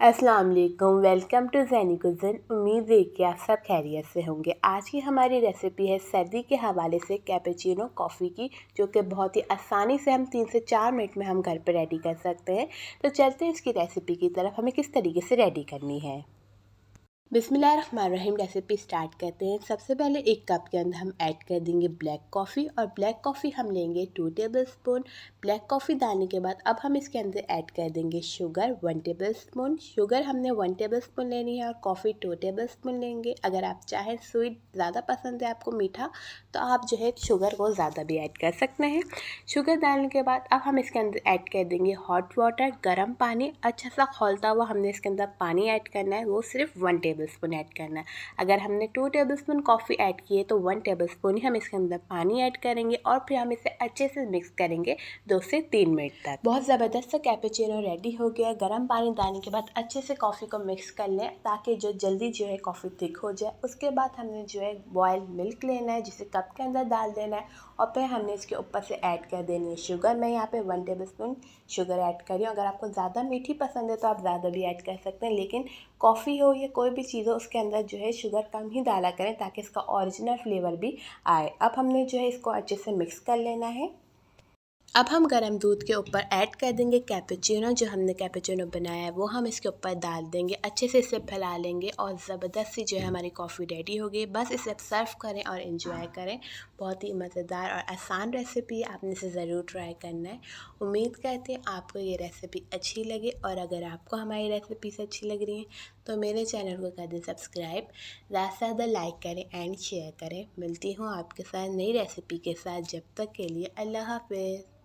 अस्सलाम वालेकुम, welcome to ज़ैनी कुज़िन। उम्मीद है कि आप सब खैरियत से होंगे। आज की हमारी रेसिपी है सर्दी के हवाले से कैपेचिनो कॉफ़ी की, जो कि बहुत ही आसानी से हम 3 से 4 मिनट में हम घर पर रेडी कर सकते हैं। तो चलते हैं इसकी रेसिपी की तरफ, हमें किस तरीके से रेडी करनी है। बिस्मिल्लाहिर्रहमानिर्रहीम। रेसिपी स्टार्ट करते हैं। सबसे पहले एक कप के अंदर हम ऐड कर देंगे ब्लैक कॉफ़ी, और ब्लैक कॉफ़ी हम लेंगे 2 टेबलस्पून। ब्लैक कॉफ़ी डालने के बाद अब हम इसके अंदर ऐड कर देंगे शुगर 1 टेबलस्पून। शुगर हमने 1 टेबलस्पून लेनी है और कॉफ़ी 2 टेबलस्पून लेंगे। अगर आप चाहें स्वीट ज़्यादा पसंद है आपको मीठा, तो आप जो है शुगर को ज़्यादा भी ऐड कर सकते हैं। शुगर डालने के बाद अब हम इसके अंदर ऐड कर देंगे हॉट वाटर, गर्म पानी। अच्छा सा खौलता हुआ हमने इसके अंदर पानी ऐड करना है, वो सिर्फ 1 टेबलस्पून ऐड करना है। अगर हमने 2 टेबलस्पून कॉफ़ी ऐड की है तो 1 टेबलस्पून ही हम इसके अंदर पानी ऐड करेंगे, और फिर हम इसे अच्छे से मिक्स करेंगे 2 से 3 मिनट तक। बहुत ज़बरदस्त सा कैपेचिनो रेडी हो गया। गर्म पानी डालने के बाद अच्छे से कॉफ़ी को मिक्स कर लें, ताकि जो जल्दी जो है कॉफ़ी थिक हो जाए। उसके बाद हमने जो है बॉयल मिल्क लेना है, जिसे कप के अंदर डाल देना है, और फिर हमने इसके ऊपर से ऐड कर देनी है शुगर। मैं यहाँ पे 1 टेबलस्पून शुगर ऐड कर रही हूँ। अगर आपको ज़्यादा मीठी पसंद है तो आप ज़्यादा भी ऐड कर सकते हैं, लेकिन कॉफ़ी हो या कोई भी चीज़ हो उसके अंदर जो है शुगर कम ही डाला करें, ताकि इसका ओरिजिनल फ्लेवर भी आए। अब हमने जो है इसको अच्छे से मिक्स कर लेना है। अब हम गर्म दूध के ऊपर ऐड कर देंगे कैपेचिनो। जो हमने कैपेचिनो बनाया है वो हम इसके ऊपर डाल देंगे, अच्छे से इसे फैला लेंगे, और ज़बरदस्त सी जो है हमारी कॉफ़ी रेडी हो गई। बस इसे सर्व करें और इन्जॉय करें। बहुत ही मज़ेदार और आसान रेसिपी है, आपने इसे ज़रूर ट्राई करना है। उम्मीद करते हैं आपको ये रेसिपी अच्छी लगे, और अगर आपको हमारी रेसिपीज़ अच्छी लग रही हैं तो मेरे चैनल को कर दें सब्सक्राइब, ज़्यादा से ज़्यादा लाइक करें एंड शेयर करें। मिलती हूँ आपके साथ नई रेसिपी के साथ, जब तक के लिए अल्लाह हाफ़िज़।